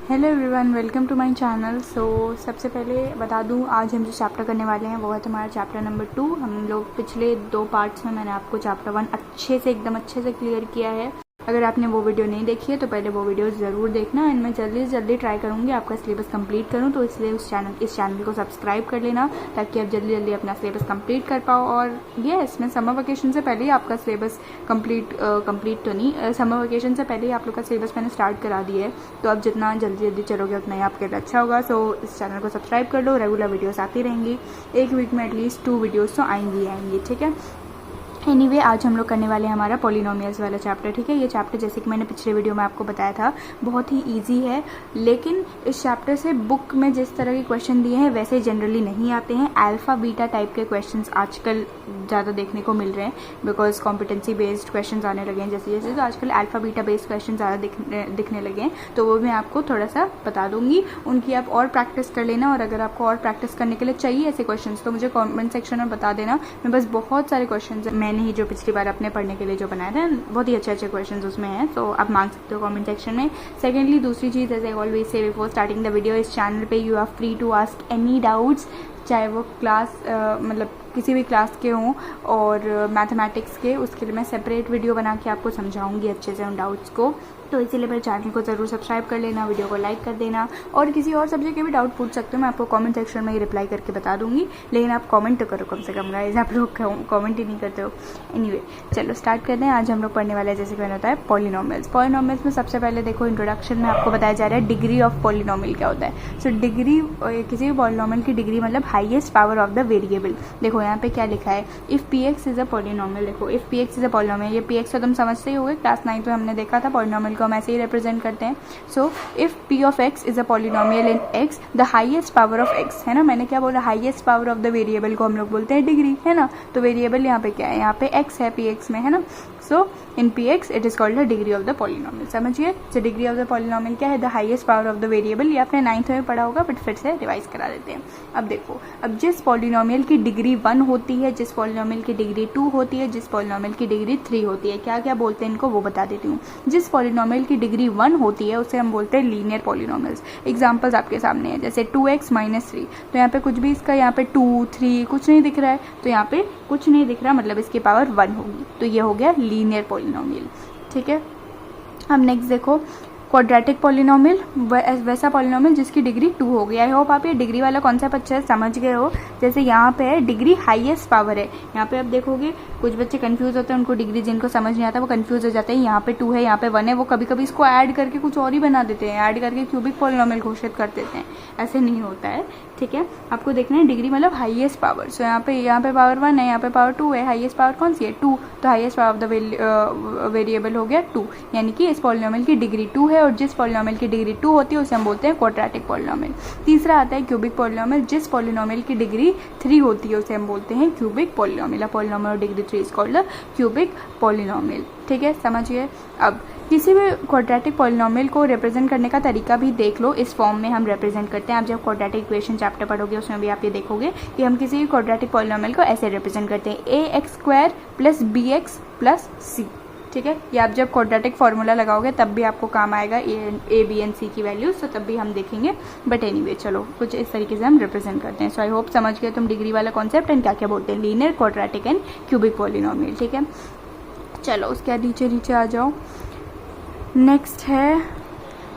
Hello everyone, welcome to my channel. सबसे पहले बता दूं, आज हम जो चैप्टर करने वाले हैं वो है तुम्हारा चैप्टर नंबर 2। हम लोग पिछले 2 पार्ट्स में मैंने आपको चैप्टर 1 एकदम अच्छे से क्लियर किया है। अगर आपने वो वीडियो नहीं देखी है तो पहले वो वीडियो ज़रूर देखना। एंड मैं जल्दी से जल्दी ट्राई करूँगी आपका सिलेबस कंप्लीट करूँ, तो इसलिए इस चैनल को सब्सक्राइब कर लेना ताकि आप जल्दी जल्दी अपना सिलेबस कंप्लीट कर पाओ। और यस, मैं समर वेकेशन से पहले ही आपका सिलेबस कंप्लीट तो नहीं, समर वेकेशन से पहले ही आप लोग का सिलेबस मैंने स्टार्ट करा दिया है। तो आप जितना जल्दी जल्दी चलोगे उतना ही आपके लिए अच्छा होगा। सो इस चैनल को सब्सक्राइब कर लो, रेगुलर वीडियोस आती रहेंगी। एक वीक में एटलीस्ट 2 वीडियोस तो आएंगी, ठीक है। एनीवे, आज हम लोग करने वाले हैं हमारा पॉलिनोमियल्स वाला चैप्टर, ठीक है। ये चैप्टर जैसे कि मैंने पिछले वीडियो में आपको बताया था बहुत ही इजी है, लेकिन इस चैप्टर से बुक में जिस तरह के क्वेश्चन दिए हैं वैसे जनरली नहीं आते हैं। अल्फा बीटा टाइप के क्वेश्चंस आजकल ज़्यादा देखने को मिल रहे हैं, बिकॉज कॉम्पिटेंसी बेस्ड क्वेश्चंस आने लगे हैं जैसे जैसे, तो आजकल अल्फा बीटा बेस्ड क्वेश्चन ज़्यादा दिखने लगे हैं। तो वो मैं आपको थोड़ा सा बता दूंगी, उनकी आप और प्रैक्टिस कर लेना। और अगर आपको और प्रैक्टिस करने के लिए चाहिए ऐसे क्वेश्चन तो मुझे कॉमेंट सेक्शन में बता देना। मैं बस बहुत सारे क्वेश्चन मैंने ही जो पिछली बार अपने पढ़ने के लिए जो बनाए थे, बहुत ही अच्छे अच्छे क्वेश्चंस उसमें हैं, तो आप मांग सकते हो कमेंट सेक्शन में। सेकेंडली, दूसरी चीज़, as I always say before starting the video, इस चैनल पे you are free to ask any doubts, चाहे वो क्लास मतलब किसी भी क्लास के हों और मैथमेटिक्स के, उसके लिए मैं सेपरेट वीडियो बना के आपको समझाऊंगी अच्छे से उन डाउट्स को। तो इसीलिए मेरे चैनल को ज़रूर सब्सक्राइब कर लेना, वीडियो को लाइक कर देना। और किसी और सब्जेक्ट के भी डाउट पूछ सकते हो, मैं आपको कमेंट सेक्शन में ही रिप्लाई करके बता दूंगी, लेकिन आप कमेंट तो करो कम से कम गाइस, आप लोग कमेंट ही नहीं करते हो। एनीवे, चलो स्टार्ट करते हैं। आज हम लोग पढ़ने वाले हैं, जैसे कि मैंने बताया, पॉलिनोमियल्स। पॉलिनोमियल्स में सबसे पहले देखो, इंट्रोडक्शन में आपको बताया जा रहा है डिग्री ऑफ पॉलिनोमियल क्या होता है। सो डिग्री, किसी भी पॉलिनोमियल की डिग्री मतलब highest power of the variable. देखो यहाँ पे क्या लिखा है, if P X is a polynomial. देखो, if P X is a polynomial, ये पी एक्स तो तुम समझते ही होगे, क्लास 9 में हमने देखा था, पॉलिनोमियल को हम ऐसे ही रिप्रेजेंट करते हैं। So if p of x is a polynomial in x, the highest power of x, है ना, मैंने क्या बोला, highest power of the variable को हम लोग बोलते हैं डिग्री, है ना। तो वेरिएबल यहाँ पे क्या है, यहाँ पे x है px में, है ना। So in px it is called the degree of the polynomial. समझिए, so degree of the polynomial क्या है, the highest power of the variable. ये आपने 9th में पढ़ा होगा, बट फिर से रिवाइज करा देते हैं। अब देखो, अब जिस पॉलिनोमियल की डिग्री 1 होती है, जिस पॉलिनोमियल की डिग्री 2 होती है, जिस पॉलिनोमियल की डिग्री 3 होती है, क्या क्या बोलते हैं इनको वो बता देती हूँ। जिस पॉलिनोमियल की डिग्री 1 होती है उसे हम बोलते हैं लीनियर पॉलिनोमियल्स। एग्जांपल्स आपके सामने है, जैसे 2x - 3, तो यहाँ पे कुछ भी इसका, यहाँ पे 2, 3 कुछ नहीं दिख रहा है, तो यहाँ पे कुछ नहीं दिख रहा, मतलब इसकी पावर 1 होगी, तो ये हो गया लीनियर पॉलिनोमियल, ठीक है। अब नेक्स्ट देखो, क्वाड्रेटिक पॉलिनोमियल, वैसा पॉलिनोमियल जिसकी डिग्री 2 हो गया है। होप आप ये डिग्री वाला कॉन्सेप्ट अच्छे से समझ गए हो। जैसे यहाँ पे है डिग्री हाईएस्ट पावर है, यहाँ पे आप देखोगे कुछ बच्चे कंफ्यूज होते हैं, उनको डिग्री जिनको समझ नहीं आता वो कंफ्यूज हो जाते हैं। यहाँ पे 2 है, यहाँ पे 1 है, वो कभी कभी इसको ऐड करके कुछ और ही बना देते हैं, ऐड करके क्यूबिक पॉलिनोमियल घोषित कर देते हैं। ऐसे नहीं होता है, ठीक है। आपको देखना है डिग्री मतलब हाईएस्ट पावर। सो यहाँ पे पावर 1 है, यहाँ पे पावर 2 है, हाईएस्ट पावर कौन सी है, 2, तो highest power of the variable हो गया 2, यानी कि इस पॉलिनोमियल की डिग्री 2 है। और जिस पॉलिनोमियल की डिग्री 2 होती है उसे हम बोलते हैं क्वाड्रेटिक पॉलिनोमियल। तीसरा आता है क्यूबिक पॉलिनोमियल, जिस पॉलिनोमियल की डिग्री 3 होती है उसे हम बोलते हैं cubic polynomial. Polynomial of degree 3 is called cubic polynomial, ठीक है, समझिए। अब किसी भी क्वाड्रेटिक पॉलिनोमियल को रिप्रेजेंट करने का तरीका भी देख लो, इस फॉर्म में हम रिप्रेजेंट करते हैं। आप जब क्वाड्रेटिक इक्वेशन चैप्टर पढ़ोगे उसमें भी आप ये देखोगे कि हम किसी भी क्वाड्रेटिक पॉलिनोमियल को ऐसे रिप्रेजेंट करते हैं, ax² + bx + c, ठीक है। या आप जब क्वाड्रेटिक फार्मूला लगाओगे तब भी आपको काम आएगा ए बी एंड सी की वैल्यूज, तो तब भी हम देखेंगे। बट एनीवे, चलो कुछ इस तरीके से हम रिप्रेजेंट करते हैं। सो आई होप समझ गए तुम डिग्री वाला कॉन्सेप्ट एंड क्या क्या बोलते हैं, linear, quadratic and cubic polynomial, ठीक है। चलो उसके बाद नीचे आ जाओ। नेक्स्ट है,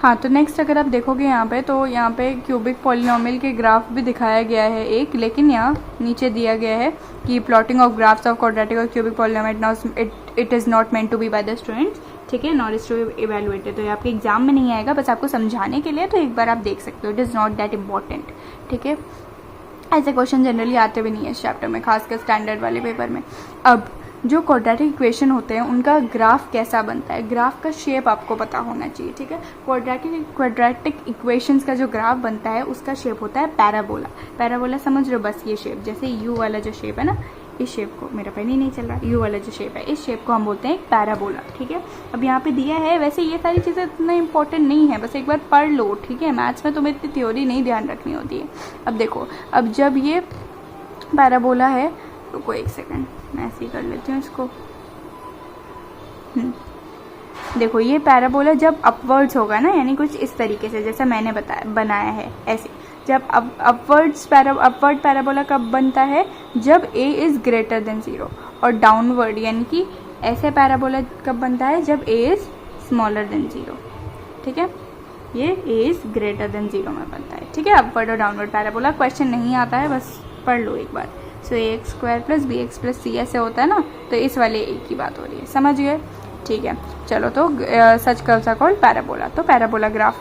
हाँ, तो नेक्स्ट अगर आप देखोगे यहाँ पे, तो यहाँ पे क्यूबिक पॉलिनोमियल के ग्राफ भी दिखाया गया है एक, लेकिन यहाँ नीचे दिया गया है कि plotting of graphs of quadratic और cubic polynomial it is not meant to be by the students, ठीक है, नॉट इज टू इवेलुएटेड। तो ये आपके एग्जाम में नहीं आएगा, बस आपको समझाने के लिए, तो एक बार आप देख सकते हो, it is not that important, ठीक है। ऐसे क्वेश्चन जनरली आते भी नहीं है इस चैप्टर में, खासकर स्टैंडर्ड वाले पेपर में। अब जो क्वाड्रेटिक इक्वेशन होते हैं उनका ग्राफ कैसा बनता है, ग्राफ का शेप आपको पता होना चाहिए, ठीक है। क्वाड्रेटिक इक्वेशंस का जो ग्राफ बनता है उसका शेप होता है पैराबोला। पैराबोला समझ रहे हो, बस ये शेप, जैसे यू वाला जो शेप है ना, इस शेप को, मेरा पेन ही नहीं चल रहा, यू वाला जो शेप है, इस शेप को हम बोलते हैं पैराबोला, ठीक है। अब यहाँ पे दिया है, वैसे ये सारी चीज़ें इतना इंपॉर्टेंट नहीं है, बस एक बार पढ़ लो, ठीक है। मैथ्स में तुम्हें इतनी थ्योरी नहीं ध्यान रखनी होती है। अब देखो, अब जब ये पैराबोला है, रुको एक सेकंड, मैं ऐसे ही कर लेती हूँ इसको। देखो ये पैराबोला जब अपवर्ड्स होगा ना, यानी कुछ इस तरीके से जैसा मैंने बनाया है ऐसे, जब अपवर्ड पैराबोला कब बनता है, जब a इज़ ग्रेटर देन 0, और डाउनवर्ड यानी कि ऐसे पैराबोला कब बनता है, जब a इज़ स्मॉलर देन 0। ठीक है, ये a इज़ ग्रेटर देन 0 में बनता है। ठीक है, अपवर्ड और डाउनवर्ड पैराबोला क्वेश्चन नहीं आता है, बस पढ़ लो एक बार। सो ax² + bx + c ऐसे होता है ना, तो इस वाले a की बात हो रही है, समझ गए। ठीक है, चलो तो सच कर्व्स आर कॉल्ड पैराबोला। तो पैराबोला ग्राफ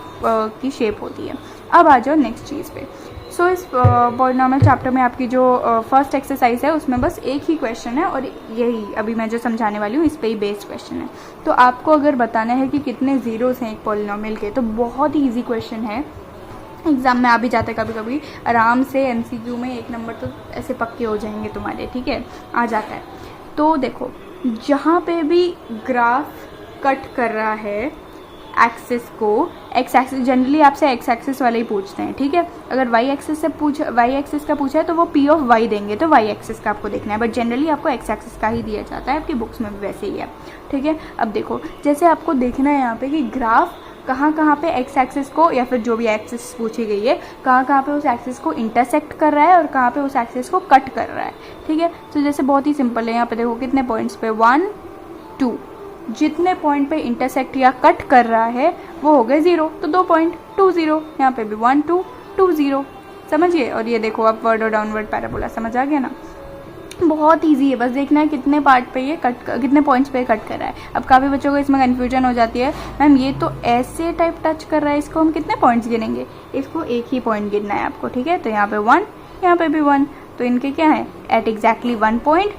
की शेप होती है। अब आ जाओ नेक्स्ट चीज़ पे। सो इस पॉलिनॉमियल चैप्टर में आपकी जो फर्स्ट एक्सरसाइज है उसमें बस एक ही क्वेश्चन है, और यही अभी मैं जो समझाने वाली हूँ इस पे ही बेस्ड क्वेश्चन है। तो आपको अगर बताना है कि कितने ज़ीरोज़ हैं एक पॉलिनॉमियल के, तो बहुत ही ईजी क्वेश्चन है, एग्ज़ाम में आ भी जाता है कभी कभी आराम से। MCQ में 1 नंबर तो ऐसे पक्के हो जाएंगे तुम्हारे। ठीक है, आ जाता है। तो देखो, जहाँ पे भी ग्राफ कट कर रहा है एक्सिस को, एक्स एक्सिस जनरली आपसे एक्स एक्सिस वाले ही पूछते हैं। ठीक है, अगर वाई एक्सिस का पूछा है तो वो P ऑफ वाई देंगे, तो वाई एक्सिस का आपको देखना है, बट जनरली आपको एक्स एक्सिस का ही दिया जाता है, आपकी बुक्स में भी वैसे ही है। ठीक है, अब देखो जैसे आपको देखना है यहाँ पे कि ग्राफ कहाँ पे एक्स एक्सिस को, या फिर जो भी एक्सिस पूछी गई है, कहाँ पे उस एक्सिस को इंटरसेक्ट कर रहा है और कहाँ पे उस एक्सिस को कट कर रहा है। ठीक है, तो जैसे बहुत ही सिंपल है, यहाँ पे देखो कितने पॉइंट्स पे 1 2, जितने पॉइंट पे इंटरसेक्ट या कट कर रहा है वो हो गए 0, तो 2 पॉइंट 2 0, यहाँ पे भी 1 2 2 0, समझिए। और ये देखो अपवर्ड और डाउनवर्ड पैराबोला, समझ आ गया ना, बहुत इजी है, बस देखना है कितने पार्ट पे ये कितने पॉइंट्स पे कट कर रहा है। अब काफ़ी बच्चों को इसमें कन्फ्यूजन हो जाती है, मैम ये तो ऐसे टाइप टच कर रहा है, इसको हम कितने पॉइंट्स गिनेंगे, इसको एक ही पॉइंट गिनना है आपको। ठीक है, तो यहाँ पे 1, यहाँ पे भी 1, तो इनके क्या है एट एग्जैक्टली 1 पॉइंट,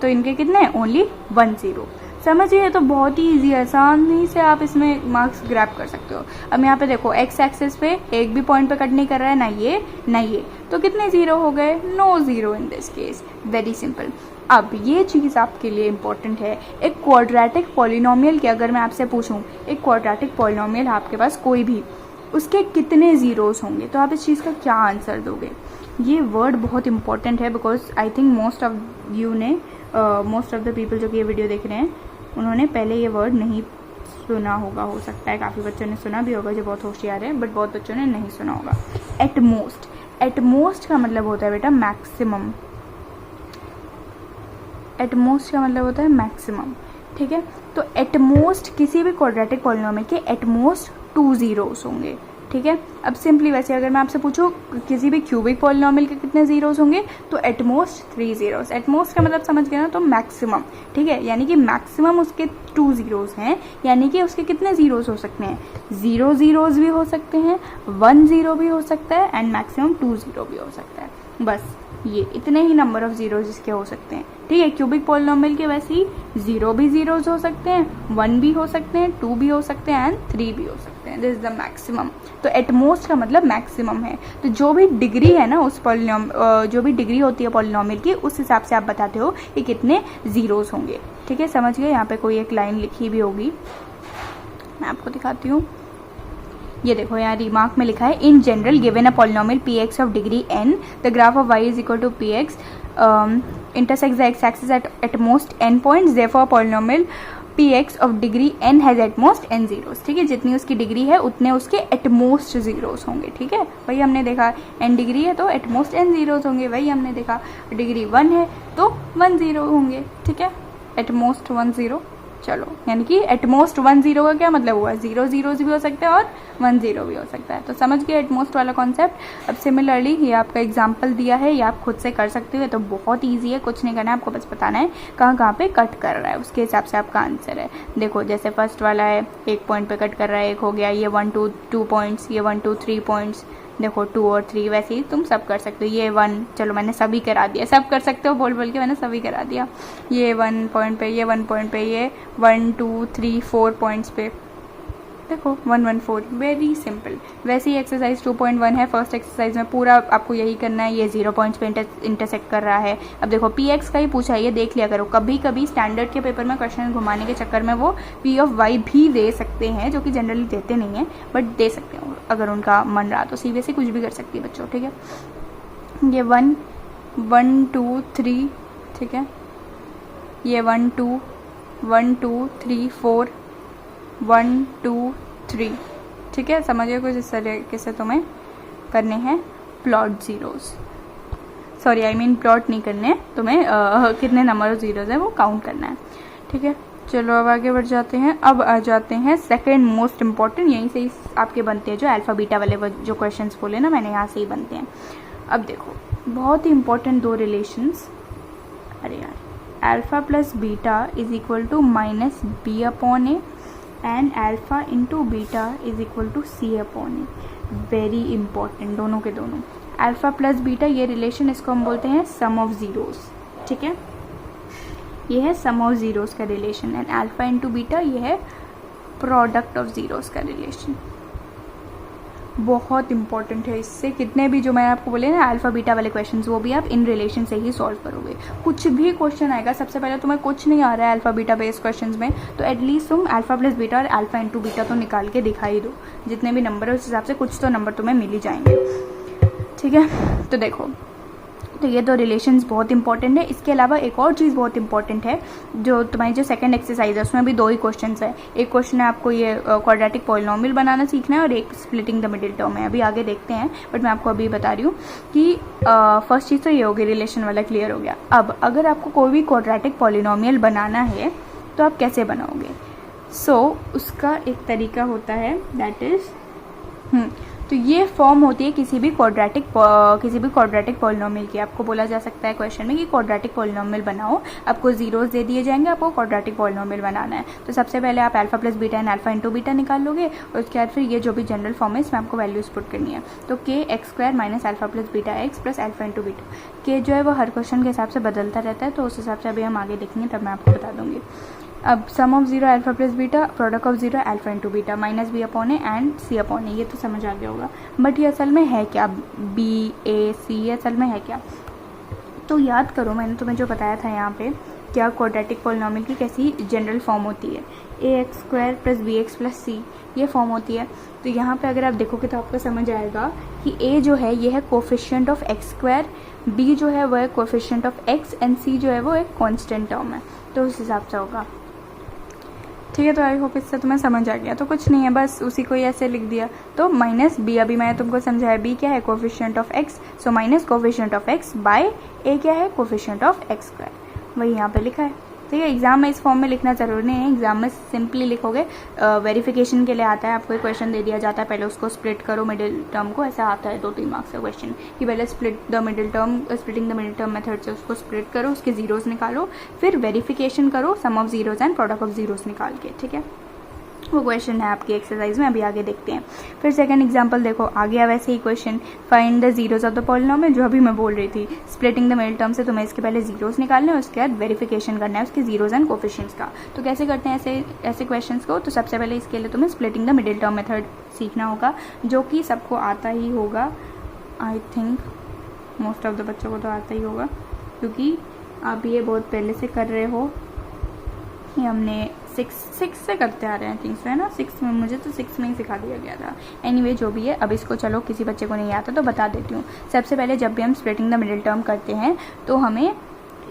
तो इनके कितने हैं ओनली 1 0, समझिए। तो बहुत ही ईजी है, आसानी से आप इसमें मार्क्स ग्रैब कर सकते हो। अब यहाँ पे देखो एक्स एक्सिस पे एक भी पॉइंट पे कट नहीं कर रहा है, ना ये, तो कितने 0 हो गए, no 0 in this case, very simple. अब ये चीज़ आपके लिए इम्पोर्टेंट है, एक क्वाड्रेटिक पॉलिनोमियल की अगर मैं आपसे पूछूं, एक क्वाड्रेटिक पॉलिनोमियल आपके पास कोई भी, उसके कितने ज़ीरोज़ होंगे, तो आप इस चीज़ का क्या आंसर दोगे। ये वर्ड बहुत इंपॉर्टेंट है, because I think most of the people जो कि ये वीडियो देख रहे हैं उन्होंने पहले ये वर्ड नहीं सुना होगा, हो सकता है काफ़ी बच्चों ने सुना भी होगा जो बहुत होशियार है, बट बहुत बच्चों ने नहीं सुना होगा। एटमोस्ट का मतलब होता है बेटा मैक्सिमम, एटमोस्ट का मतलब होता है मैक्सिमम। ठीक है, तो एटमोस्ट किसी भी क्वाड्रेटिक पॉलिनोमियल के एटमोस्ट 2 ज़ीरोज़ होंगे। ठीक है, अब सिंपली वैसे अगर मैं आपसे पूछूं किसी भी क्यूबिक पॉलिनोमियल के कितने ज़ीरोज़ होंगे, तो एटमोस्ट 3 ज़ीरोज़। एटमोस्ट का मतलब समझ गए ना, तो मैक्सिमम। ठीक है, यानी कि मैक्सिमम उसके 2 ज़ीरोज़ हैं, यानी कि उसके कितने ज़ीरोज़ हो सकते हैं, 0 ज़ीरोज़ भी हो सकते हैं, 1 0 भी हो सकता है, एंड मैक्सिमम 2 0 भी हो सकता है। बस ये इतने ही नंबर ऑफ ज़ीरोज़ इसके हो सकते हैं। ठीक है, क्यूबिक पॉलिनोमियल के वैसे ही 0 भी ज़ीरोज़ हो सकते हैं, 1 भी हो सकते हैं, 2 भी हो सकते हैं, एंड 3 भी हो सकते हैं। This is the maximum. तो एटमोस्ट का मतलब मैक्सिमम है। तो जो भी डिग्री है ना उस जो भी डिग्री होती है पॉलिनोमियल की, उस हिसाब से आप बताते हो कि कितने ज़ीरोज़ होंगे। ठीक है, समझ गए। यहाँ पे कोई एक लाइन लिखी भी होगी, मैं आपको दिखाती हूँ। ये देखो यहाँ रिमार्क में लिखा है, in general given a polynomial px of degree n, the graph of y is equal to px intersects the x-axis at most n points, therefore polynomial px of degree n has at most n zeros। ठीक है, जितनी उसकी degree है उतने उसके at most zeros होंगे। ठीक है, वही हमने देखा n डिग्री है तो एट मोस्ट n zeros होंगे, वही हमने देखा डिग्री 1 है तो 1 0 होंगे। ठीक है, एट मोस्ट 1 0। चलो, यानी कि एटमोस्ट 1 0 का क्या मतलब हुआ, 0 ज़ीरोज़ भी हो सकते हैं और 1 0 भी हो सकता है। तो समझ गए एटमोस्ट वाला कॉन्सेप्ट। अब सिमिलरली ये आपका एग्जांपल दिया है, ये आप खुद से कर सकते हो, तो बहुत इजी है, कुछ नहीं करना है आपको, बस बताना है कहाँ पे कट कर रहा है, उसके हिसाब से आपका आंसर है। देखो जैसे फर्स्ट वाला है, एक पॉइंट पे कट कर रहा है, एक हो गया, ये 1 2 पॉइंट्स, ये 1 2 3 पॉइंट्स, देखो 2 और 3, वैसे ही तुम सब कर सकते हो। ये 1, चलो मैंने सभी करा दिया, सब कर सकते हो बोल के मैंने सभी करा दिया। ये 1 पॉइंट पे, ये 1 पॉइंट पे, ये 1 2 3 4 पॉइंट्स पे, देखो 1 1 4, वेरी सिंपल। वैसे ही एक्सरसाइज 2.1 है, फर्स्ट एक्सरसाइज में पूरा आपको यही करना है। ये 0 पॉइंट्स पे इंटरसेक्ट कर रहा है। अब देखो px का ही पूछा है, ये देख लिया करो। कभी कभी स्टैंडर्ड के पेपर में क्वेश्चन घुमाने के चक्कर में वो p ऑफ y भी दे सकते हैं, जो कि जनरली देते नहीं है, बट दे सकते हैं अगर उनका मन रहा तो। CBSE कुछ भी कर सकती है बच्चों। ठीक है, ये 1 1 2 3, ठीक है, ये 1 2 1 2 3 4 1 2 3, ठीक है। समझिए कुछ इस तरीके से तुम्हें करने हैं plot zeros, sorry I mean plot नहीं करने हैं तुम्हें, कितने नंबर ऑफ ज़ीरोज़ हैं वो काउंट करना है, ठीक है। चलो अब आगे बढ़ जाते हैं। अब आ जाते हैं सेकंड मोस्ट इम्पॉर्टेंट, यहीं से ही आपके बनते हैं जो अल्फ़ा बीटा वाले जो क्वेश्चंस बोले ना मैंने, यहाँ से ही बनते हैं। अब देखो बहुत ही इंपॉर्टेंट दो रिलेशंस, अरे यार, alpha plus beta is equal to minus B upon A and alpha into beta is equal to C upon A. Very important दोनों के दोनों। अल्फ़ा प्लस बीटा ये रिलेशन, इसको हम बोलते हैं सम ऑफ ज़ीरोज़, ठीक है। ये है सम ऑफ ज़ीरोज़ का relation and alpha into beta ये है प्रोडक्ट ऑफ ज़ीरोज़ का रिलेशन। बहुत इंपॉर्टेंट है, इससे कितने भी जो मैं आपको बोले ना अल्फ़ा बीटा वाले क्वेश्चंस वो भी आप इन रिलेशन से ही सॉल्व करोगे। कुछ भी क्वेश्चन आएगा, सबसे पहले तुम्हें कुछ नहीं आ रहा है अल्फ़ा बीटा बेस्ड क्वेश्चंस में, तो एटलीस्ट तुम अल्फ़ा प्लस बीटा और अल्फ़ा इंटू बीटा तो निकाल के दिखा ही दो। जितने भी नंबर है उस हिसाब से कुछ तो नंबर तुम्हें मिल ही जाएंगे, ठीक है। तो देखो, तो ये दो रिलेशंस बहुत इंपॉर्टेंट है। इसके अलावा एक और चीज़ बहुत इंपॉर्टेंट है, जो तुम्हारी जो सेकंड एक्सरसाइज है उसमें भी दो ही क्वेश्चंस है। एक क्वेश्चन है आपको ये क्वाड्रेटिक पॉलिनोमियल बनाना सीखना है और एक स्प्लिटिंग द मिडिल टर्म है, अभी आगे देखते हैं, बट मैं आपको अभी बता रही हूँ कि फर्स्ट चीज़ तो ये होगी, रिलेशन वाला क्लियर हो गया। अब अगर आपको कोई भी क्वाड्रेटिक पॉलिनोमियल बनाना है तो आप कैसे बनाओगे? उसका एक तरीका होता है, दैट इज़ तो ये फॉर्म होती है किसी भी क्वाड्रेटिक पॉलिनोमियल की। आपको बोला जा सकता है क्वेश्चन में कि क्वाड्रेटिक पॉलिनोमियल बनाओ, आपको ज़ीरोज़ दे दिए जाएंगे, आपको क्वाड्रेटिक पॉलिनोमियल बनाना है। तो सबसे पहले आप alpha plus beta and alpha into beta निकाल लोगे और उसके बाद फिर ये जो भी जनरल फॉर्म है इसमें आपको वैल्यूज पुट करनी है। तो के x square minus alpha plus beta x plus alpha into beta, के जो है वो हर क्वेश्चन के हिसाब से बदलता रहता है, तो उस हिसाब से अभी हम आगे देखेंगे तब मैं आपको बता दूँगी। अब sum of zero alpha plus beta, product of zero alpha into beta, minus B upon A and C upon A, ये तो समझ आ गया होगा। बट ये असल में है क्या? बी ए सी ये असल में है क्या? तो याद करो, मैंने तुम्हें जो बताया था यहाँ पे क्या क्वाड्रेटिक पॉलिनोमियल की कैसी जनरल फॉर्म होती है, A X square plus B X plus C, ये फॉर्म होती है। तो यहाँ पे अगर आप देखोगे तो आपको समझ आएगा कि ए जो है ये है coefficient of x square, B जो है वो है coefficient of x and C जो है वो एक कॉन्स्टेंट टर्म है, तो उस हिसाब से होगा, ठीक है। तो आई होप इससे तुम्हें समझ आ गया। तो कुछ नहीं है, बस उसी को ही ऐसे लिख दिया। तो माइनस बी, अभी मैंने तुमको समझाया, बी क्या है? Coefficient of X, so minus coefficient of X by A क्या है? कोफिशिएंट ऑफ एक्स स्क्वायर, वही यहाँ पे लिखा है। ठीक है, एग्जाम में इस फॉर्म में लिखना जरूरी नहीं है, एग्जाम में सिंपली लिखोगे। वेरिफिकेशन के लिए आता है, आपको एक क्वेश्चन दे दिया जाता है, पहले उसको स्प्लिट करो मिडिल टर्म को, ऐसा आता है 2-3 मार्क्स का क्वेश्चन कि पहले splitting the middle term method से उसको स्प्लिट करो, उसके जीरोस निकालो, फिर वेरिफिकेशन करो sum of zeros and product of zeros निकाल के, ठीक है। वो क्वेश्चन है आपकी एक्सरसाइज में, अभी आगे देखते हैं। फिर सेकंड एग्जांपल देखो, आ गया वैसे ही question, find the zeros of the polynomial, जो अभी मैं बोल रही थी, स्प्लिटिंग द मिडिल टर्म से तुम्हें इसके पहले जीरोस निकालने हैं, उसके बाद वेरिफिकेशन करना है उसके जीरोस एंड कोफिशिएंट्स का। तो कैसे करते हैं ऐसे क्वेश्चंस को? तो सबसे पहले इसके लिए तुम्हें splitting the middle term method सीखना होगा, जो कि सबको आता ही होगा, I think most of the बच्चों को तो आता ही होगा, क्योंकि आप ये बहुत पहले से कर रहे हो। ये हमने 6 से करते आ रहे हैं, थिंक्स है ना, 6 में, मुझे तो 6 में ही सिखा दिया गया था। एनीवे जो भी है, अब इसको चलो किसी बच्चे को नहीं आता तो बता देती हूँ। सबसे पहले जब भी हम स्प्लिटिंग द मिडिल टर्म करते हैं तो हमें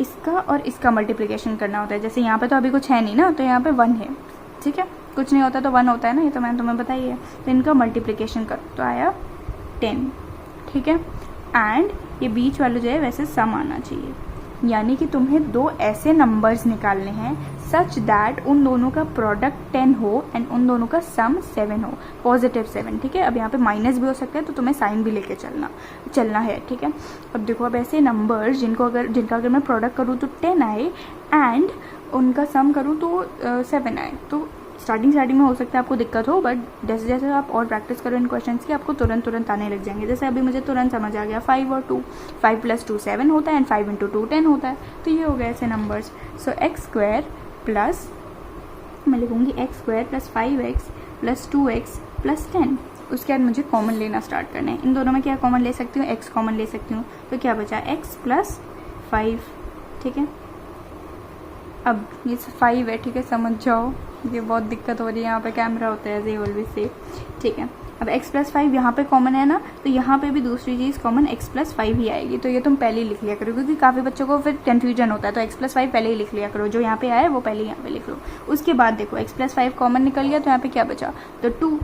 इसका और इसका मल्टीप्लिकेशन करना होता है। जैसे यहाँ पे तो अभी कुछ है नहीं ना, तो यहाँ पे 1 है, ठीक है, कुछ नहीं होता तो 1 होता है ना, ये तो मैंने तुम्हें बताई है। तो इनका मल्टीप्लिकेशन करो तो आया 10, ठीक है। एंड ये बीच वाला जो है वैसे सम आना चाहिए, यानी कि तुम्हें 2 ऐसे नंबर्स निकालने हैं सच दैट उन दोनों का प्रोडक्ट 10 हो एंड उन दोनों का सम 7 हो, पॉजिटिव 7, ठीक है। अब यहाँ पे माइनस भी हो सकता है, तो तुम्हें साइन भी लेके चलना है, ठीक है। अब देखो, अब ऐसे नंबर्स जिनका अगर मैं प्रोडक्ट करूँ तो 10 आए एंड उनका सम करूँ तो 7 आए, तो स्टार्टिंग में हो सकता है आपको दिक्कत हो, बट जैसे जैसे आप और प्रैक्टिस करो इन क्वेश्चंस की, आपको तुरंत आने लग जाएंगे। जैसे अभी मुझे तुरंत समझ आ गया, 5 और 2, 5 + 2 7 होता है एंड 5 × 2 10 होता है, तो ये हो गए ऐसे नंबर्स। सो एक्स स्क्वायर प्लस, मैं लिखूँगी x square plus 5x plus 2x plus 10। उसके बाद मुझे कॉमन लेना स्टार्ट करना है। इन दोनों में क्या कॉमन ले सकती हूँ? x कॉमन ले सकती हूँ, तो क्या बचा? x प्लस 5, ठीक है। अब ये 5 है, ठीक है, समझ जाओ, ये बहुत दिक्कत हो रही है, यहाँ पे कैमरा होता है एज ए ऑलवेज से, ठीक है। अब x प्लस 5 यहाँ पे कॉमन है ना, तो यहाँ पे भी दूसरी चीज़ कॉमन x प्लस 5 ही आएगी। तो ये तुम पहले ही लिख लिया करो, क्योंकि काफ़ी बच्चों को फिर कन्फ्यूजन होता है। तो x प्लस 5 पहले ही लिख लिया करो, जो यहाँ पे आया वो पहले यहाँ पे लिख लो। उसके बाद देखो x प्लस 5 कॉमन निकल गया, तो यहाँ पे क्या बचा, तो 2,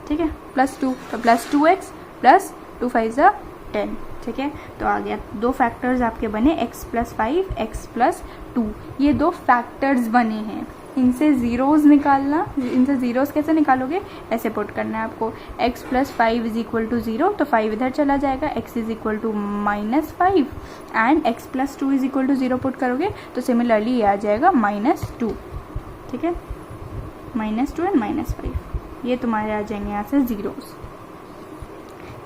ठीक है, प्लस 2, तो प्लस 2x प्लस 2 5 ज़ा 10, ठीक है। तो आ गया, दो फैक्टर्स आपके बने x प्लस 5, x प्लस 2, ये दो फैक्टर्स बने हैं। इनसे ज़ीरोज़ निकालना, इनसे ज़ीरोज़ कैसे निकालोगे, ऐसे पुट करना है आपको, x plus 5 is equal to 0, तो 5 इधर चला जाएगा, x is equal to -5 and x plus 2 is equal to 0 put करोगे तो सिमिलरली ये आ जाएगा -2, ठीक है, -2 एंड -5, ये तुम्हारे आ जाएंगे यहाँ से ज़ीरोज़,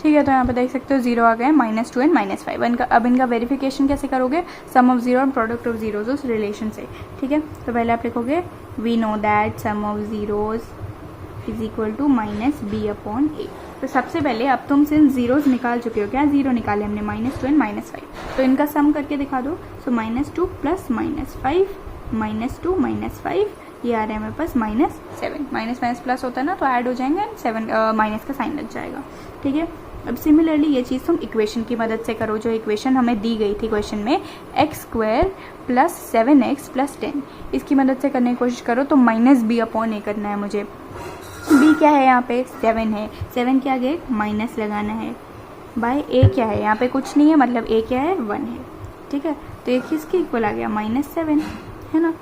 ठीक है। तो यहाँ पे देख सकते हो 0 आ गए, -2 एंड -5। अब इनका वेरिफिकेशन कैसे करोगे, sum of 0 and product of zeros उस रिलेशन से, ठीक है। तो पहले आप लिखोगे we know that sum of zeros is equal to -b/a। तो सबसे पहले अब तुम सिर्फ जीरोज निकाल चुके हो, क्या 0 निकाले हमने, -2 एंड -5, तो इनका सम करके दिखा दो। सो -2 प्लस -5, -2 -5, ये आ रहा है मेरे पास -7, माइनस प्लस होता है ना, तो ऐड हो जाएंगे एंड 7 माइनस का साइन लग जाएगा, ठीक है। अब सिमिलरली ये चीज़ तुम इक्वेशन की मदद से करो, जो इक्वेशन हमें दी गई थी क्वेश्चन में, x² प्लस 7x प्लस 10, इसकी मदद से करने की कोशिश करो। तो -b/a करना है मुझे, b क्या है यहाँ पे, 7 है, 7 के आगे माइनस लगाना है, बाय a क्या है, यहाँ पे कुछ नहीं है, मतलब a क्या है, 1 है, ठीक है। तो ये किसके इक्वल आ गया, -7, है ना।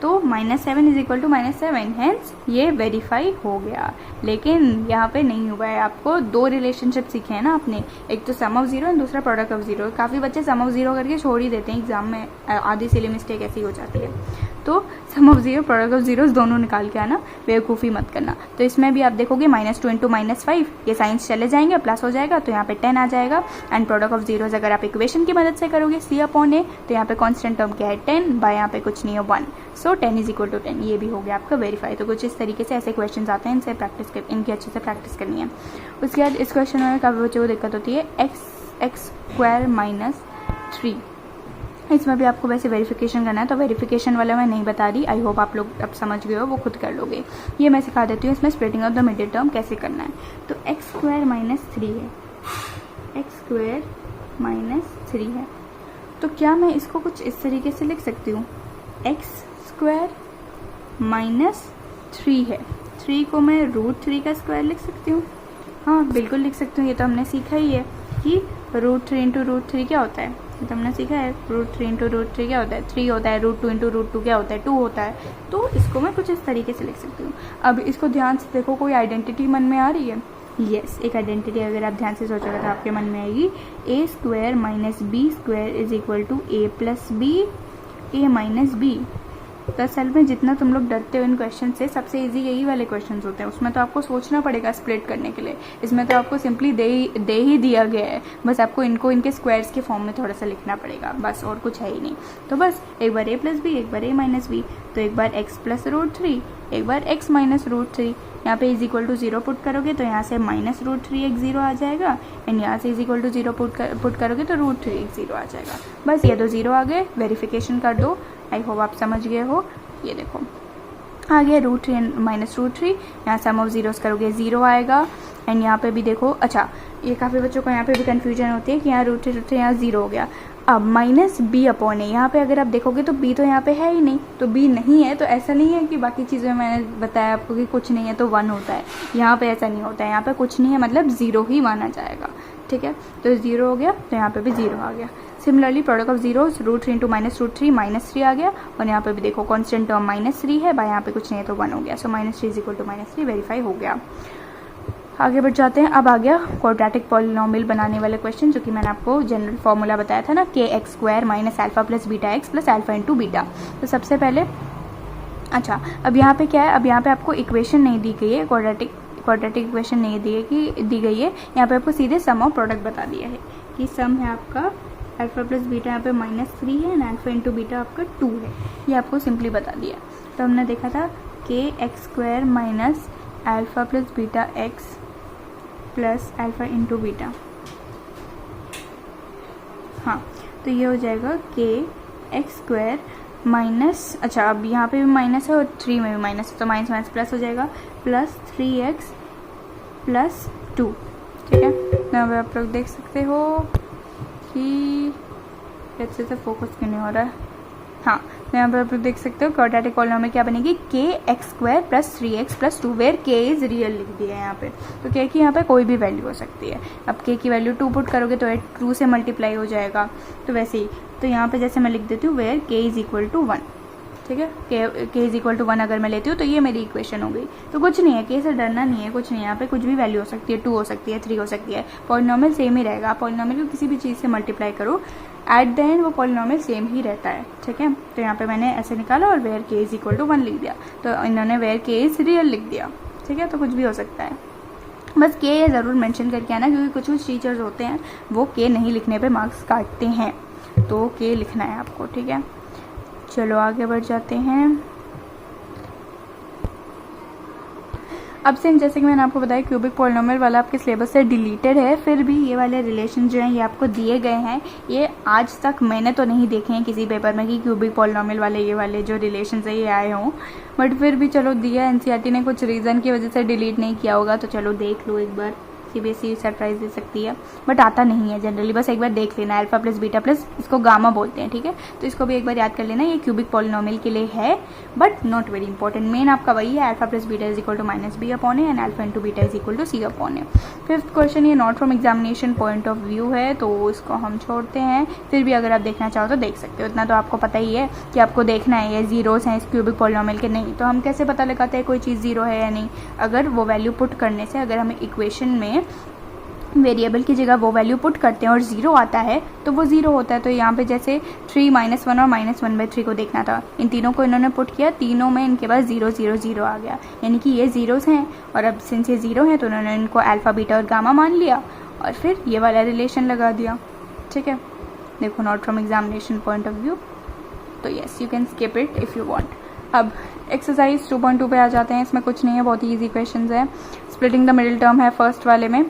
तो -7 इज इक्वल टू -7, हेंस ये वेरीफाई हो गया। लेकिन यहाँ पे नहीं हुआ है, आपको दो रिलेशनशिप सीखे हैं ना आपने, एक तो सम ऑफ 0 एंड दूसरा प्रोडक्ट ऑफ 0। काफ़ी बच्चे सम ऑफ 0 करके छोड़ ही देते हैं एग्जाम में, आधी सिली मिस्टेक ऐसी हो जाती है। तो सम ऑफ 0 प्रोडक्ट ऑफ 0 दोनों निकाल के आना, बेवकूफ़ी मत करना। तो इसमें भी आप देखोगे -2 इंटू -5, ये साइंस चले जाएंगे, प्लस हो जाएगा, तो यहाँ पे 10 आ जाएगा। एंड प्रोडक्ट ऑफ 0 अगर आप इक्वेशन की मदद से करोगे c/a, तो यहाँ पे कॉन्स्टेंट टर्म क्या है, 10, बाय यहाँ पे कुछ नहीं है 1, सो 10 इज इक्वल टू 10, ये भी हो गया आपका वेरीफाई। तो कुछ इस तरीके से ऐसे क्वेश्चन आते हैं, इनसे इनकी अच्छे से प्रैक्टिस करनी है। उसके बाद इस क्वेश्चन में काफ़ी बच्चों को दिक्कत होती है, x² माइनस 3, इसमें भी आपको वैसे वेरिफिकेशन करना है, तो वेरिफिकेशन वाला मैं नहीं बता रही, आई होप आप लोग अब समझ गए हो, वो खुद कर लोगे। ये मैं सिखा देती हूँ, इसमें splitting of the middle term कैसे करना है। तो x² माइनस 3 है, x² माइनस 3 है, तो क्या मैं इसको कुछ इस तरीके से लिख सकती हूँ, x² माइनस 3 है, 3 को मैं √3 का स्क्वायर लिख सकती हूँ, हाँ बिल्कुल लिख सकती हूँ। ये तो हमने सीखा ही है कि √3 इंटू √3 क्या होता है, ये तो हमने सीखा है, √3 इंटू √3 क्या होता है, 3 होता है, √2 इंटू √2 क्या होता है, 2 होता है। तो इसको मैं कुछ इस तरीके से लिख सकती हूँ। अब इसको ध्यान से देखो, कोई आइडेंटिटी मन में आ रही है, यस, एक आइडेंटिटी अगर आप ध्यान से सोचोगे तो आपके मन में आएगी, a² minus b² is equal to a plus B, a minus B. तो असल में जितना तुम लोग डरते हो इन क्वेश्चन से, सबसे इजी यही वाले क्वेश्चंस होते हैं, उसमें तो आपको सोचना पड़ेगा स्प्लिट करने के लिए, इसमें तो आपको सिंपली दे ही दिया गया है, बस आपको इनको इनके स्क्वायर्स के फॉर्म में थोड़ा सा लिखना पड़ेगा, बस और कुछ है ही नहीं। तो बस एक बार a प्लस बी, एक बार a माइनस बी, तो एक बार x प्लस √3, एक बार x माइनस √3, यहाँ पे इज इक्वल टू 0 पुट करोगे तो यहाँ से -√3x 0 आ जाएगा, एंड यहाँ से इज इक्वल टू 0 पुट करोगे तो √3x 0 आ जाएगा। बस ये तो 0 आ गए, वेरिफिकेशन कर दो, आई होप आप समझ गए हो। ये देखो आ गया √3 माइनस √3, यहाँ सम ऑफ जीरोस करोगे 0 आएगा, एंड यहाँ पे भी देखो, अच्छा ये काफ़ी बच्चों को यहाँ पे भी कन्फ्यूजन होती है कि यहाँ √3 यहाँ 0 हो गया। अब -b/a, यहाँ पे अगर आप देखोगे तो b तो यहाँ पे है ही नहीं, तो b नहीं है, तो ऐसा नहीं है कि बाकी चीज़ें मैंने बताया आपको कि कुछ नहीं है तो 1 होता है, यहाँ पे ऐसा नहीं होता है, यहाँ पे कुछ नहीं है मतलब 0 ही माना जाएगा, ठीक है। तो 0 हो गया, तो यहाँ पे भी 0 आ गया। Similarly product of zeros, √3 into -√3 -3 आ गया, और यहाँ पे भी देखो कॉन्स्टेंट टर्म -3 है, बाय यहाँ पे कुछ नहीं है तो 1 हो गया, सो -3 इज इक्वल टू -3 वेरीफाई हो गया। आगे बढ़ जाते हैं। अब आ गया क्वाड्रेटिक पॉलिनोमियल बनाने वाले क्वेश्चन, जो कि मैंने आपको जनरल फॉर्मूला बताया था ना, kx² minus alpha plus beta x plus alpha into beta. तो सबसे पहले अच्छा, अब यहाँ पे क्या है, अब यहाँ पे आपको इक्वेशन नहीं दी गई है, क्वाड्रेटिक इक्वेशन नहीं दी गई है, यहाँ पे आपको सीधे सम ऑफ प्रोडक्ट बता दिया है कि सम है आपका अल्फा प्लस बीटा, यहाँ पे -3 है, एंड अल्फा इंटू बीटा आपका 2 है, ये आपको सिंपली बता दिया। तो हमने देखा था kx² minus alpha plus beta x plus alpha into beta, हाँ तो ये हो जाएगा kx² माइनस, अच्छा अब यहाँ पे भी माइनस है और 3 में भी माइनस है, तो माइनस माइनस प्लस हो जाएगा, प्लस 3x प्लस 2। ठीक है, तो यहाँ पे आप लोग देख सकते हो कि अच्छे से फोकस क्यों नहीं हो रहा है। हाँ, तो यहाँ पर आप लोग देख सकते हो क्वाड्रेटिक पॉलिनोमियल क्या बनेगी, K x square plus 3x plus 2 where K is real लिख दिया है यहाँ पे। तो के की यहाँ पे कोई भी वैल्यू हो सकती है। अब के की वैल्यू 2 पुट करोगे तो 2 से मल्टीप्लाई हो जाएगा। तो वैसे ही तो यहाँ पे जैसे मैं लिख देती हूँ where K is equal to 1। ठीक है, के इज इक्वल टू 1 अगर मैं लेती हूँ तो ये मेरी इक्वेशन हो गई। तो कुछ नहीं है, के से डरना नहीं है, कुछ नहीं है। यहाँ पे कुछ भी वैल्यू हो सकती है, 2 हो सकती है, 3 हो सकती है। पॉलिनोमियल सेम ही रहेगा। आप पॉलिनोमियल को किसी भी चीज़ से मल्टीप्लाई करो, एट द एंड वो पॉलिनोमियल सेम ही रहता है। ठीक है, तो यहाँ पे मैंने ऐसे निकाला और where K is equal to 1 लिख दिया। तो इन्होंने वेयर के इज रियल लिख दिया। ठीक है, तो कुछ भी हो सकता है, बस के ज़रूर मेंशन करके आना, क्योंकि कुछ कुछ टीचर्स होते हैं वो के नहीं लिखने पे मार्क्स काटते हैं। तो के लिखना है आपको। ठीक है, चलो आगे बढ़ जाते हैं। अब से जैसे कि मैंने आपको बताया क्यूबिक पॉलिनोमियल वाला आपके सिलेबस से डिलीटेड है, फिर भी ये वाले रिलेशन जो हैं ये आपको दिए गए हैं। ये आज तक मैंने तो नहीं देखे हैं किसी पेपर में कि क्यूबिक पॉलिनोमियल वाले ये वाले जो रिलेशन है ये आए हों, बट फिर भी चलो दिया। एनसीईआरटी ने कुछ रीज़न की वजह से डिलीट नहीं किया होगा, तो चलो देख लो एक बार। सीबीएसई सरप्राइज दे सकती है, बट आता नहीं है जनरली, बस एक बार देख लेना। अल्फा प्लस बीटा प्लस, इसको गामा बोलते हैं। ठीक है, तो इसको भी एक बार याद कर लेना। ये क्यूबिक पॉलिनोमियल के लिए है, but not very important. Main आपका वही है, alpha plus beta is equal to minus B upon A and alpha into beta is equal to C upon A. Fifth question ये not from examination point of view है, तो इसको हम छोड़ते हैं। फिर भी अगर आप देखना चाहो तो देख सकते हो। इतना तो आपको पता ही है कि आपको देखना है ये जीरोस हैं इस क्यूबिक पॉलिनोमियल के। नहीं तो हम कैसे पता लगाते हैं कोई चीज़ जीरो है या नहीं? अगर वो वैल्यू पुट करने से, अगर हमें इक्वेशन में वेरिएबल की जगह वो वैल्यू पुट करते हैं और ज़ीरो आता है तो वो ज़ीरो होता है। तो यहाँ पे जैसे 3 -1 और -1/3 को देखना था, इन तीनों को इन्होंने पुट किया, तीनों में इनके पास 0 0 0 आ गया, यानी कि ये ज़ीरोस हैं। और अब सिंस ये ज़ीरो हैं तो उन्होंने इनको अल्फ़ा बीटा और गामा मान लिया और फिर ये वाला रिलेशन लगा दिया। ठीक है, देखो not from examination point of view, तो yes you can skip it if you want. अब एक्सरसाइज 2.2 पे आ जाते हैं। इसमें कुछ नहीं है, बहुत ही ईजी क्वेश्चंस है। स्प्लिटिंग द मिडिल टर्म है फर्स्ट वाले में।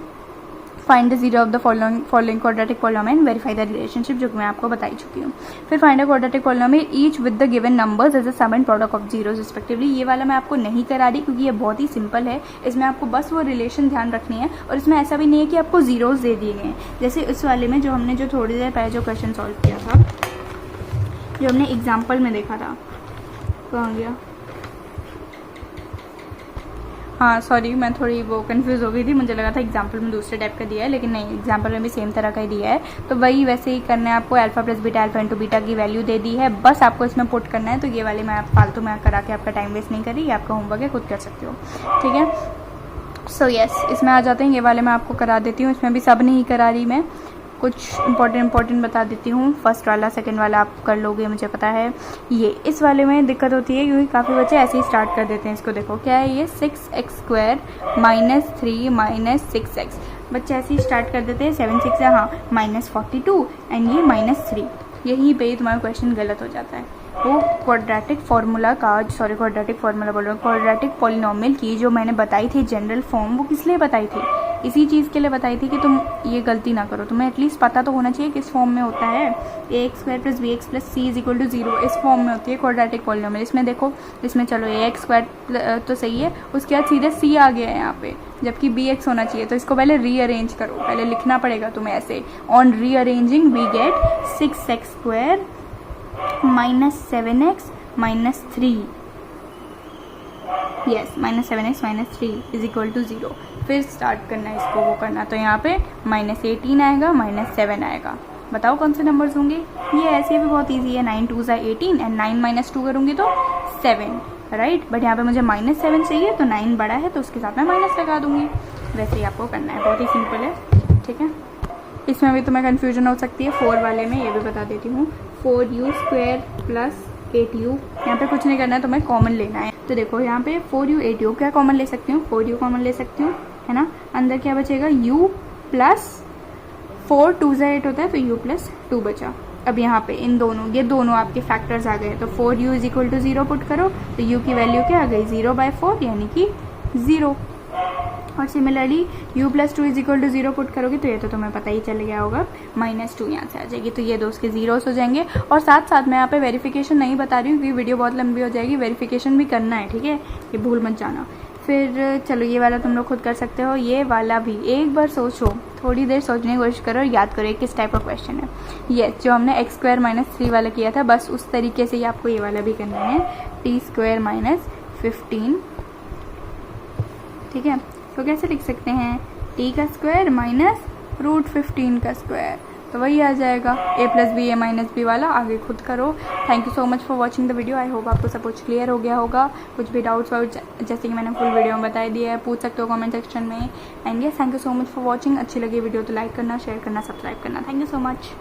Find the zero of the following quadratic polynomial and verify the relationship, जो कि मैं आपको बताई चुकी हूँ। फिर find a quadratic polynomial each with the given numbers as a sum and product of zeros respectively. ये वाला मैं आपको नहीं करा रही क्योंकि ये बहुत ही सिंपल है। इसमें आपको बस वो रिलेशन ध्यान रखनी है और इसमें ऐसा भी नहीं है कि आपको जीरोस दे दिए गए हैं। जैसे इस वाले में जो हमने जो थोड़ी देर पहले जो क्वेश्चन सॉल्व किया था, जो हमने एग्जाम्पल में देखा था, कहाँ गया? हाँ सॉरी, मैं थोड़ी वो कंफ्यूज हो गई थी, मुझे लगा था एग्जाम्पल में दूसरे टाइप का दिया है, लेकिन नहीं, एग्जाम्पल में भी सेम तरह का ही दिया है। तो वही वैसे ही करना है आपको। Alpha plus beta, alpha into beta की वैल्यू दे दी है, बस आपको इसमें पुट करना है। तो ये वाले मैं आप फालतू में करा के आपका टाइम वेस्ट नहीं करी, ये आपका होमवर्क है, खुद कर सकते हो। ठीक है, सो यस, इसमें आ जाते हैं। ये वाले मैं आपको करा देती हूँ, इसमें भी सब नहीं करा रही मैं, कुछ इंपॉर्टेंट बता देती हूँ। फर्स्ट वाला सेकंड वाला आप कर लोगे, मुझे पता है। ये इस वाले में दिक्कत होती है क्योंकि काफ़ी बच्चे ऐसे ही स्टार्ट कर देते हैं। इसको देखो क्या है ये, 6x² -3 -6x। बच्चे ऐसे ही स्टार्ट कर देते हैं, 7 6 है, हाँ -42 एंड ये -3। यहीं पे ही तुम्हारा क्वेश्चन गलत हो जाता है। वो क्वाड्रेटिक फार्मूला बोल रहा हूँ, क्वाड्रेटिक पॉलिनोमियल की जो मैंने बताई थी जनरल फॉर्म, वो किस लिए बताई थी? इसी चीज़ के लिए बताई थी कि तुम ये गलती ना करो। तुम्हें एटलीस्ट पता तो होना चाहिए किस फॉर्म में होता है। ax² + bx + c = 0 इस फॉर्म में होती है क्वाड्रेटिक पॉलिनोमियल। इसमें देखो, इसमें चलो ax² तो सही है, उसके बाद सीधे c आ गया है यहाँ पे, जबकि bx होना चाहिए। तो इसको पहले रीअरेंज करो, पहले लिखना पड़ेगा तुम्हें ऐसे। On rearranging we get 6x² -7x -3, yes -7x -3 = 0। फिर स्टार्ट करना है इसको वो करना। तो यहाँ पे -18 आएगा, -7 आएगा। बताओ कौन से नंबर्स होंगे? ये ऐसे भी बहुत इजी है, 9 2 18 एंड 9 - 2 करूँगी तो 7, राइट। बट यहाँ पे मुझे -7 चाहिए, तो 9 बड़ा है तो उसके साथ मैं माइनस लगा दूंगी। वैसे ही आपको करना है, बहुत ही सिंपल है। ठीक है, इसमें भी तुम्हें कन्फ्यूजन हो सकती है। 4 वाले में ये भी बता देती हूँ, 4u² + 8u। यहाँ पे कुछ नहीं करना है, तुम्हें कॉमन लेना है। तो देखो यहाँ पे 4u 8u, क्या कॉमन ले सकती हूँ? 4u कॉमन ले सकती हूँ, है ना। अंदर क्या बचेगा? u + 4 2 8 होता है, तो u + 2 बचा। अब यहाँ पे इन दोनों, ये दोनों आपके फैक्टर्स आ गए। तो 4u = 0 पुट करो तो u की वैल्यू क्या आ गई? 0/4 यानी कि 0। और सिमिलरली u + 2 = 0 पुट करोगे तो ये तो तुम्हें पता ही चल गया होगा, -2 यहाँ से आ जाएगी। तो ये दो उसके जीरोस हो जाएंगे। और साथ साथ मैं यहाँ पे वेरिफिकेशन नहीं बता रही हूँ क्योंकि वीडियो बहुत लंबी हो जाएगी, वेरिफिकेशन भी करना है, ठीक है, ये भूल मत जाना। फिर चलो ये वाला तुम लोग खुद कर सकते हो, ये वाला भी एक बार सोचो, थोड़ी देर सोचने की कोशिश करो और याद करो ये किस टाइप का क्वेश्चन है। ये जो हमने x स्क्वायर माइनस 3 वाला किया था, बस उस तरीके से ही आपको ये वाला भी करना है, t स्क्वायर माइनस 15। ठीक है, तो कैसे लिख सकते हैं, t का स्क्वायर माइनस रूट 15 का स्क्वायर, तो वही आ जाएगा a plus B A minus B वाला। आगे खुद करो। Thank you so much for watching the video. I hope आपको सब कुछ क्लियर हो गया होगा। कुछ भी डाउट्स वाउट्स जैसे कि मैंने फुल वीडियो में बता दिया है, पूछ सकते हो कमेंट सेक्शन में। And yes, thank you so much for watching. अच्छी लगी वीडियो तो लाइक करना, शेयर करना, सब्सक्राइब करना। Thank you so much.